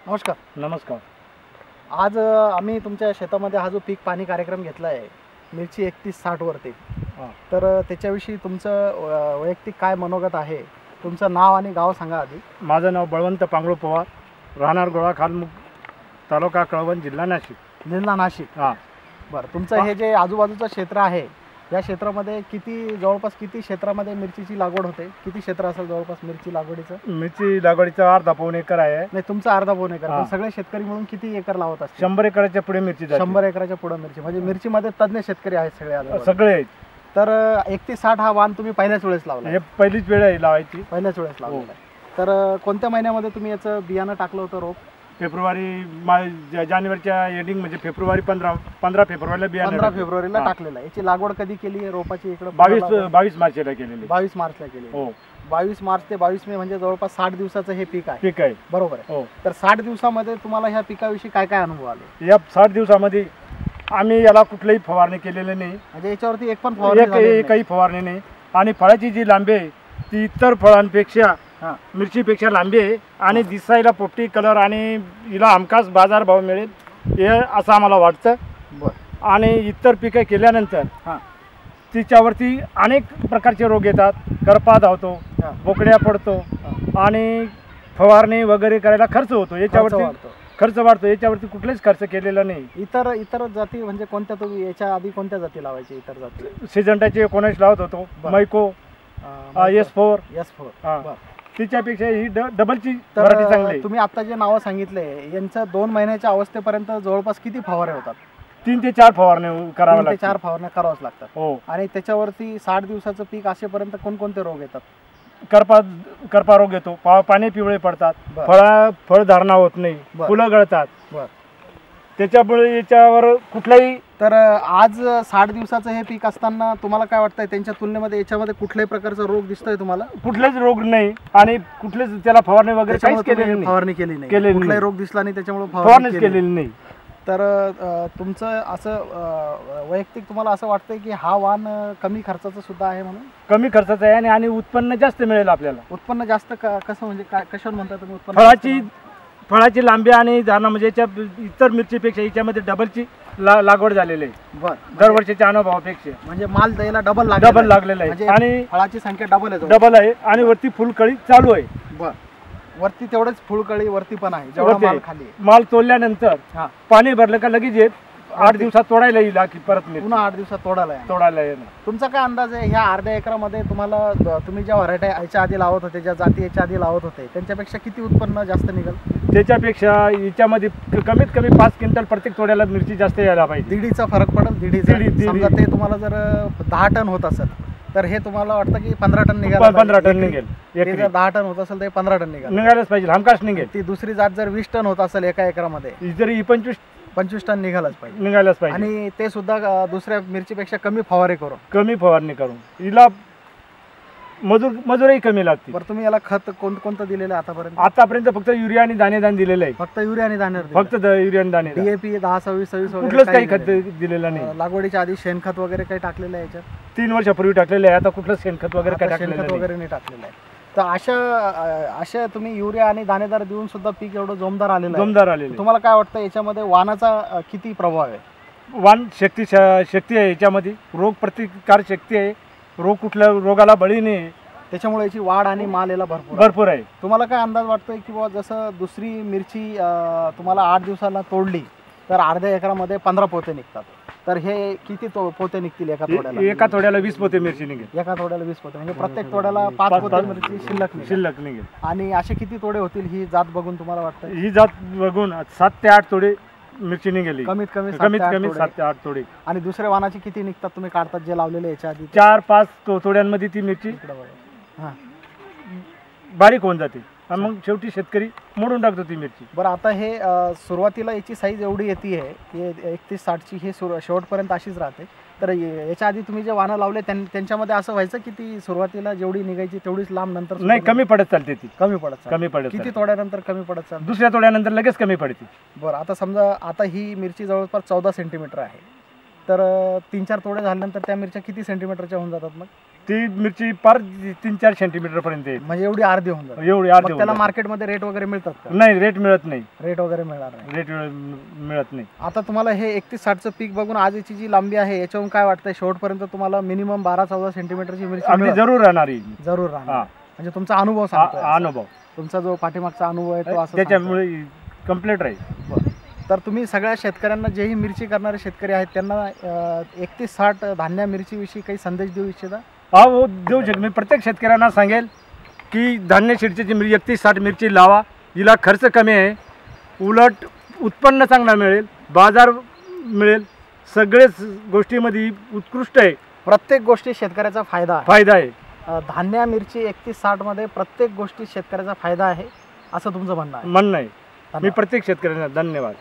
नमस्कार. नमस्कार. आज आम्ही तुमच्या शेतामध्ये हा जो पीक पाणी कार्यक्रम घेतला आहे मिरची 3160 वरती, तर त्याच्याविषयी तुमचं वैयक्तिक काय मनोगत आहे? तुमचं नाव आणि गाव सांगा आधी. माझं नाव बळवंत पांगळू पवार, राहणार गोळा खालमुख, तालुका कळवण, जिल्हा नाशिक. जिल्हा नाशिक. हां. बरं, तुमचं हे जे आजूबाजूचं क्षेत्र आहे या क्षेत्रामध्ये जवळपास किती क्षेत्रामध्ये मिरचीची लागवड होते? किती क्षेत्र असेल जवळपास मिरची लागवडीचं? मिरची लागवडीचा अर्धा पाऊण एकर आहे. नाही, तुमचं अर्धा पाऊण एकर. पण सगळे शेतकरी म्हणून किती एकर लावत असतात? 100 एकराच्या पुढे मिरची जाते. 100 एकराच्या पुढे मिरची, म्हणजे मिरचीमध्ये तज्ञ शेतकरी आहेत सगळे. सगळे आहेत. तर 3160 हा वाण तुम्ही पहिल्याच वेळेस लावला? हे पहिलीच वेळ आहे लावायची. पहिल्याच वेळेस लावलेला आहे. तर कोणत्या महिन्यामध्ये तुम्ही याचं बियाणं टाकलं होतं रोप? जानेवारीच्या एंडिंग म्हणजे फेब्रुवारी 15 फेब्रुवारीला बियाणं 15 फेब्रुवारीला टाकलेलं आहे. याची लागवड कधी केली आहे रोपाची? इकडे 22 मार्चला केलेली. 22 मार्चला केली. हो. 22 मार्च ते 22 मे म्हणजे जवळपास 60 दिवसाचं हे पीक आहे. बरोबर आहे. हो. तर 60 दिवसामध्ये तुम्हाला ह्या पिकाविषयी काय काय अनुभव आले? या 60 दिवसामध्ये आम्ही याला कुठलीही फवारणी केलेली नाही. म्हणजे याच्यावरती एक पण फवारणी काही फवारणी नाही. आणि फळाची जी लांबी आहे ती इतर फळांपेक्षा मिरचीपेक्षा लांबी आहे आणि दिसायला पोपटी कलर आणि हिला हमखास बाजारभाव मिळेल हे असं आम्हाला वाटतं. आणि इतर पिकं केल्यानंतर तिच्यावरती अनेक प्रकारचे रोग येतात. करपा धावतो, बोकड्या पडतो आणि फवारणी वगैरे करायला खर्च होतो. याच्यावरती खर्च वाढतो. याच्यावरती कुठलेच खर्च केलेला नाही. इतर जाती म्हणजे कोणत्या? तुम्ही याच्या आधी कोणत्या जाती लावायची? इतर जाती सिजंटाचे 19 लावत होतो. मैको, S4. तिच्यापेक्षा ही डबलची व्हरायटी चांगली. तुम्ही आता जे नावं सांगितले यांचं 2 महिन्याच्या अवस्थेपर्यंत जवळपास किती फवारे होतात? 3 ते 4 फवारणी करावं लागतात. 4 फवारण्या कराव्याच लागतात. हो. आणि त्याच्यावरती 60 दिवसाचं पीक असेपर्यंत कोणकोणते रोग येतात? करपा रोग येतो, पाने पिवळे पडतात, फळधारणा होत नाही, फुलं गळतात. त्याच्यामुळे याच्यावर कुठलाही. तर आज 60 दिवसाचं हे पीक असताना तुम्हाला काय वाटतंय त्यांच्या तुलनेमध्ये याच्यामध्ये कुठल्याही प्रकारचा रोग दिसतोय तुम्हाला? कुठलेच रोग नाही आणि कुठलेच त्याला फवारणी वगैरे फवारणी केली नाही. कुठलाही रोग दिसला नाही त्याच्यामुळे फवारणी केलेली नाही. तर तुमचं असं वैयक्तिक तुम्हाला असं वाटतंय की हा वाण कमी खर्चाचा सुद्धा आहे? म्हणून कमी खर्चाचा आहे आणि उत्पन्न जास्त मिळेल आपल्याला. उत्पन्न जास्त कसं म्हणजे कशावर म्हणता तुम्ही? उत्पन्न फळाची लांबी आणि धारणा म्हणजे याच्या इतर मिरचीपेक्षा याच्यामध्ये डबलची लागवड झालेली आहे. दरवर्षीच्या अनुभवापेक्षा म्हणजे माल द्यायला डबल लागलेला आहे आणि फळाची संख्या डबल आहे आणि वरती फुलकळी चालू आहे. वरती तेवढंच फुलकळी वरती पण आहे. जेवढा माल खाली माल तोडल्यानंतर पाणी भरलं का लगेच येत 8 दिवसात तोडायला येईल की परत पुन्हा 8 दिवसात तोडायला येणार. तुमचा काय अंदाज आहे ह्या अर्ध्या एकरामध्ये तुम्हाला तुम्ही ज्या व्हरायटी याच्या आधी लावत होते, ज्या जाती याच्या आधी लावत होते त्यांच्यापेक्षा किती उत्पन्न जास्त निघेल? त्याच्यापेक्षा याच्यामध्ये कमीत कमी 5 क्विंटल प्रत्येक तोड्याला मिरची जास्त यायला पाहिजे. दीडीचा फरक पडेल. दीडी समजा ते तुम्हाला जर 10 टन होत असेल तर हे तुम्हाला वाटतं की 15 टन निघेल? 15 टन निघेल. जर 10 टन होत असेल तर 15 टन निघायलाच पाहिजे. हमखास निघेल. ती दुसरी जात जर 20 टन होत असेल एका एकरामध्ये जरी 25 टन निघालाच पाहिजे. आणि ते सुद्धा दुसऱ्या मिरचीपेक्षा कमी फवारणी करून हिला मजुरही कमी लागते. बरं, तुम्ही याला खत कोणतं दिलेलं आहे आतापर्यंत? फक्त युरिया आणि दाणेदाण दिलेलं आहे. फक्त युरिया आणि दाणे? फक्त युरिया आणि दाणे. DAP 10-26 कुठलंच काही खत दिलेलं नाही. लागवडीच्या आधी शेणखत वगैरे काही टाकलेलं आहे याच्यात? 3 वर्षापूर्वी टाकलेलं आहे. आता कुठलं शेणखत वगैरे काय वगैरे नाही टाकलेलं आहे. तर अशा तुम्ही युरिया आणि दाणेदार देऊन सुद्धा पीक एवढं जोमदार आलेलं. तुम्हाला काय वाटतं याच्यामध्ये वाणाचा किती प्रभाव आहे? वाण शक्ती आहे याच्यामध्ये. रोग प्रतिकार शक्ती आहे. कुठल्या रोगाला बळी नाही. त्याच्यामुळे याची वाढ आणि माल याला भरपूर आहे. तुम्हाला काय अंदाज वाटतोय की बाबा जसं दुसरी मिरची तुम्हाला 8 दिवसाला तोडली तर अर्ध्या एकरामध्ये 15 पोते निघतात, तर हे किती पोते निघतील एका तोड्याला? एका तोड्याला 20 पोते मिरची निघेल. एका तोड्याला 20 पोते म्हणजे प्रत्येक तोड्याला 5 पोते मिरची शिल्लक निघेल. आणि असे किती तोडे होतील ही जात बघून तुम्हाला वाटतं? ही जात बघून 7 ते 8 तोडे मिरची निघेली. कमीत कमी 7 ते 8 तोडे. आणि दुसऱ्या वाणाची किती निघतात तुम्ही काढतात जे लावलेले याच्या आधी? 4-5 तोड्यांमध्ये ती मिरची बारीक होऊन जाते आणि मग शेवटी शेतकरी मोडून टाकतो ती मिरची. बरं, आता हे सुरुवातीला याची साईज एवढी येते आहे की 3160ची हे शेवटपर्यंत अशीच राहते. तर याच्या आधी तुम्ही जे वाणं लावले त्यांच्यामध्ये असं व्हायचं की ती सुरुवातीला जेवढी निघायची तेवढीच लांब नंतर नाही कमी पडत चालते? ती कमी पडत किती तोड्यानंतर कमी पडत चालते? दुसऱ्या तोड्यानंतर लगेच कमी पडते. बरं, आता समजा आता ही मिरची जवळपास 14 सेंटीमीटर आहे, तर 3-4 तोडे झाल्यानंतर त्या मिरच्या किती सेंटीमीटरच्या होऊन जातात? मग ती मिरची पार 3-4 सेंटीमीटर पर्यंत येईल. म्हणजे एवढी अर्धी होऊन जाते. एवढी मग अर्धी त्याला होईल. मार्केटमध्ये रेट वगैरे मिळतात का? नाही, रेट मिळत नाही. रेट वगैरे मिळणार नाही. रेट मिळत नाही. आता तुम्हाला हे 31-60चं पीक बघून आजची जी लांबी आहे याच्यावरून काय वाटतंय शेवटपर्यंत तुम्हाला मिनिमम 12-14 सेंटीमीटरची मिरची अगदी मिळेल? जरूर राहणार ही. जरूर राहणार. हा. म्हणजे तुमचा अनुभव सांगतोय असा. अनुभव तुमचा जो पाठीमागचा अनुभव आहे तो असं सांगतोय. त्याच्यामुळे कम्प्लीट राहील. तर तुम्ही सगळ्या शेतकऱ्यांना जेही मिरची करणारे शेतकरी आहेत त्यांना 31-60 धान्य मिरचीविषयी काही संदेश देऊ इच्छिता? हो, देऊ शकतो. मी प्रत्येक शेतकऱ्यांना सांगेल की धान्य शिडच्याची मिरची 31-60 मिरची लावा. हिला खर्च कमी आहे, उलट उत्पन्न चांगला मिळेल, बाजार मिळेल, सगळेच गोष्टीमध्ये उत्कृष्ट आहे. प्रत्येक गोष्टी शेतकऱ्याचा फायदा आहे. धान्य मिरची 31-60 मध्ये प्रत्येक गोष्टी शेतकऱ्याचा फायदा आहे असं तुमचं म्हणणं आहे? म्हणणं आहे. मी प्रत्येक शेतकऱ्यांना धन्यवाद.